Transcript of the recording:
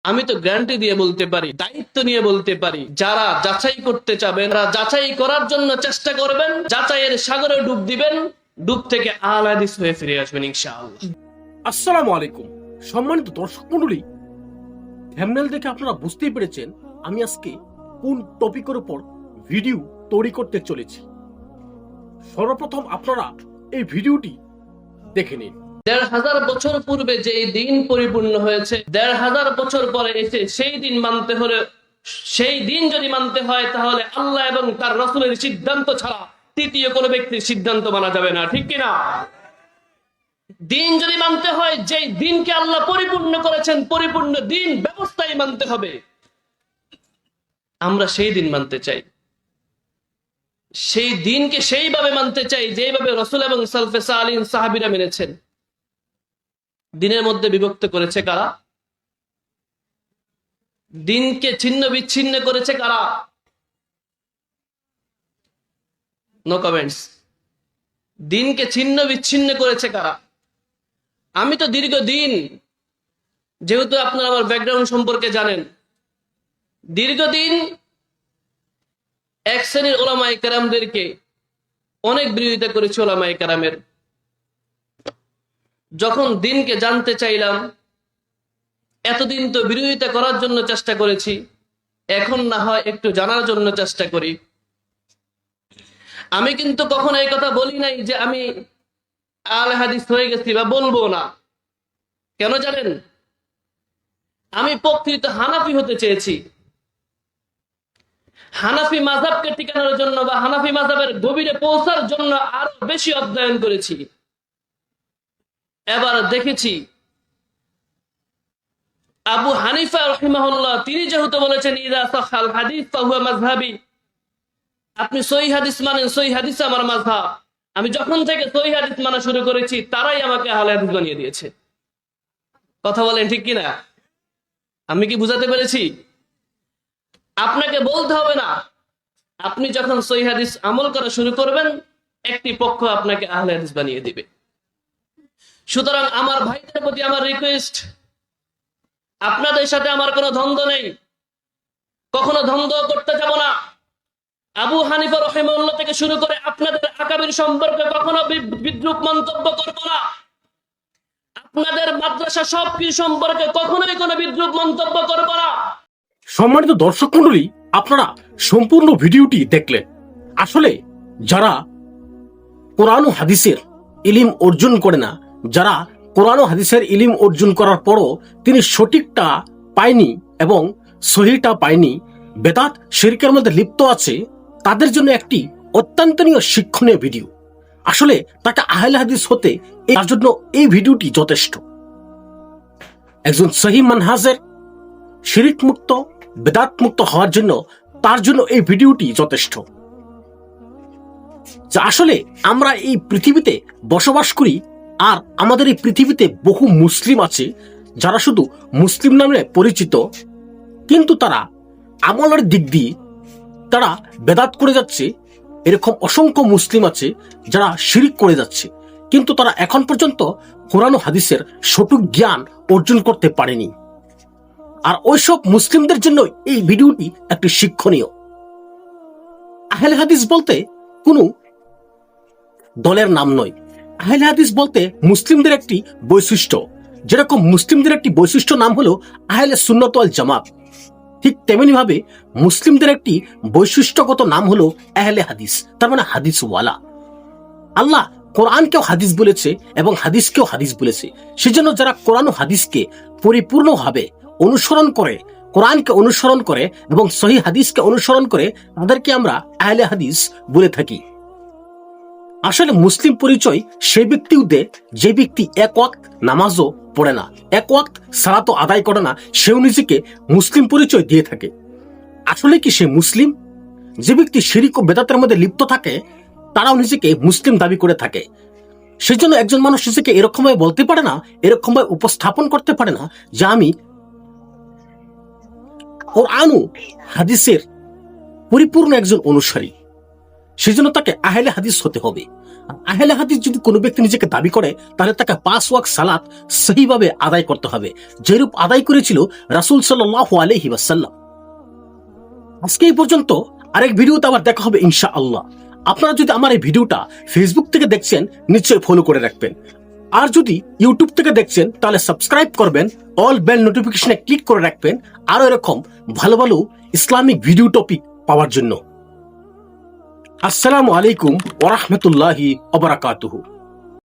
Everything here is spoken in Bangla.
আমি তো গ্যারান্টি দিয়ে বলতে পারি, দায়িত্ব নিয়ে বলতে পারি, যারা যাচাই করতে চাবেন তারা যাচাই করার জন্য চেষ্টা করবেন, যাচাইয়ের সাগরে ডুব দিবেন, ডুব থেকে আহলে হাদিস হয়ে ফিরে আসবেন ইনশাআল্লাহ। আসসালামু আলাইকুম সম্মানিত দর্শক মণ্ডলী, থাম্বনেল দেখে আপনারা বুঝতেই পেরেছেন আমি আজকে কোন টপিকের উপর ভিডিও তৈরি করতে চলেছি। সর্বপ্রথম আপনারা এই ভিডিওটি দেখে নিন। ১,৫০০ বছর পূর্বে যেই দিন পরিপূর্ণ হয়েছে, ১,৫০০ বছর পরে এসে সেই দিন মানতে হলে, সেই দিন যদি মানতে হয় তাহলে আল্লাহ এবং তার রাসূলের সিদ্ধান্ত ছাড়া তৃতীয় কোনো ব্যক্তির সিদ্ধান্ত মানা যাবে না, ঠিক কিনা? দিন যদি মানতে হয়, যেই দিনকে আল্লাহ পরিপূর্ণ করেছেন, পরিপূর্ণ দিন ব্যবস্থায় মানতে হবে। আমরা সেই দিন মানতে চাই, সেই দিনকে সেইভাবে মানতে চাই যেভাবে রাসূল এবং সালফে সালিহিন সাহাবীরা মেনেছেন। দিনের মধ্যে বিভক্ত করেছে কারা? দিনকে ছিন্ন বিচ্ছিন্ন করেছে কারা? No comments. দিনকে ছিন্ন বিচ্ছিন্ন করেছে কারা? আমি তো দীর্ঘদিন, যেহেতু আপনারা আমার ব্যাকগ্রাউন্ড সম্পর্কে জানেন, দীর্ঘদিন এক শ্রেণীর উলামায়ে কেরামদেরকে অনেক বিরোধিতা করেছি। উলামায়ে কেরামের যখন দিনকে জানতে চাইলাম, এতদিন তো বিরোধিতা করার জন্য চেষ্টা করেছি, এখন না হয় একটু জানার জন্য চেষ্টা করি। আমি কিন্তু কখনো এই কথা বলি নাই যে আমি আহলে হাদিস হয়ে গেছি, বা বলবো না। কেন জানেন? আমি প্রকৃত হানাফি হতে চেয়েছি। হানাফি মাযহাবকে টিকানোর জন্য বা হানাফি মাযহাবের গভীরে পৌঁছার জন্য আরো বেশি অধ্যয়ন করেছি। এবার দেখেছি আবু হানিফা রাহিমাহুল্লাহ তিনি যেহেতু বলেছেন ইযা সাহাল হাদিস ফাহুয়া মাযহাবি, আপনি সহিহ হাদিস মানেন, সহিহ হাদিস আমার মাযহাব। আমি যখন থেকে সহিহ হাদিস মানা শুরু করেছি তারাই আমাকে আহলে হাদিস বানিয়ে দিয়েছে। কথা বলেন ঠিক কিনা? আমি কি বুঝাতে পেরেছি? আপনাকে বলতে হবে না, আপনি যখন সহিহ হাদিস আমল করা শুরু করবেন একটি পক্ষ আপনাকে আহলে হাদিস বানিয়ে দিবে। সুতরাং আমার ভাইদের প্রতি আমার রিকোয়েস্ট, আপনাদের সাথে আমার কোনো দ্বন্দ্ব নেই, কখনো দ্বন্দ্ব করতে যাব না। আবু হানিফা রাহিমাহুল্লাহ থেকে শুরু করে আপনাদের আকাবির সম্পর্কে কখনো বিদ্রূপ মন্তব্য করব না। আপনাদের মাদ্রাসা সবকিছু সম্পর্কে কখনোই কোনো বিদ্রূপ মন্তব্য করব না। সম্মানিত দর্শক মণ্ডলী, আপনারা সম্পূর্ণ ভিডিওটি দেখলেন। আসলে যারা কোরআন ও হাদিসের ইলম অর্জন করে না, যারা কোরআন ও হাদিসের ইলম অর্জন করার পরও তিনি সঠিকটা পায়নি এবং সহিটা পায়নি, বেদাত শিরকের মধ্যে লিপ্ত আছে, তাদের জন্য একটি অত্যন্তনীয় শিক্ষণীয় ভিডিও। আসলে তাকে আহলে হাদিস হতে তার জন্য এই ভিডিওটি যথেষ্ট। একজন সহিহ মানহাজের শিরিক মুক্ত, বেদাত মুক্ত হওয়ার জন্য তার জন্য এই ভিডিওটি যথেষ্ট। যা আসলে আমরা এই পৃথিবীতে বসবাস করি, আর আমাদের এই পৃথিবীতে বহু মুসলিম আছে যারা শুধু মুসলিম নামে পরিচিত, কিন্তু তারা আমলের দিক দিয়ে তারা বেদাত করে যাচ্ছে। এরকম অসংখ্য মুসলিম আছে যারা শিরিক করে যাচ্ছে, কিন্তু তারা এখন পর্যন্ত কোরআন ও হাদিসের সঠিক জ্ঞান অর্জন করতে পারেনি। আর ওইসব মুসলিমদের জন্য এই ভিডিওটি একটি শিক্ষণীয়। আহলে হাদিস বলতে কোনো দলের নাম নয়। আহলে হাদিস বলতে মুসলিমদের একটি বৈশিষ্ট্য, যেরকম মুসলিমদের একটি বৈশিষ্ট্য নাম হলো আহলে সুন্নাত ওয়াল জামাত, ঠিক তেমনি ভাবে মুসলিমদের একটি বৈশিষ্ট্যগত নাম হলো আহলে হাদিস, তার মানে হাদিসওয়ালা। আল্লাহ কোরআনকেও হাদিস বলেছে এবং হাদিসকেও হাদিস বলেছে। সেজন্য যারা কোরআন ও হাদিসকে পরিপূর্ণভাবে অনুসরণ করে, কোরআনকে অনুসরণ করে এবং সহিহ হাদিসকে অনুসরণ করে, তাদেরকে আমরা আহলে হাদিস বলে থাকি। আসলে মুসলিম পরিচয় সেই ব্যক্তিও দেয় যে ব্যক্তি এক ওয়াক্ত নামাজও পড়ে না, এক ওয়াক্ত সালাতও আদায় করে না, সেও নিজেকে মুসলিম পরিচয় দিয়ে থাকে। আসলে কি সে মুসলিম? যে ব্যক্তি শিরিক ও বেদাতের মধ্যে লিপ্ত থাকে তারাও নিজেকে মুসলিম দাবি করে থাকে। সেই জন্য একজন মানুষ নিজেকে এরকম ভাবে বলতে পারে না, এরকম ভাবে উপস্থাপন করতে পারে না যে আমি কোরআন ও হাদিসের পরিপূর্ণ একজন অনুসারী। সেজন্য তাকে আহলে হাদিস হতে হবে। আহলে হাদিস যদি কোনো ব্যক্তি নিজেকে দাবি করে তাহলে তাকে 5 ওয়াক্ত সালাত সহিভাবে আদায় করতে হবে, যেরূপ আদায় করেছিল রাসূল সাল্লাল্লাহু আলাইহি ওয়াসাল্লাম। আজকে এই পর্যন্ত, আরেক ভিডিওতে আবার দেখা হবে ইনশাআল্লাহ। আপনারা যদি আমার এই ভিডিওটা ফেসবুক থেকে দেখছেন নিশ্চয়ই ফলো করে রাখবেন, আর যদি ইউটিউব থেকে দেখছেন তাহলে সাবস্ক্রাইব করবেন, অল বেল নোটিফিকেশনে ক্লিক করে রাখবেন আরো এরকম ভালো ভালো ইসলামিক ভিডিও টপিক পাওয়ার জন্য। আসসালামু আলাইকুম ওয়া রাহমাতুল্লাহি ওয়া বারাকাতুহু।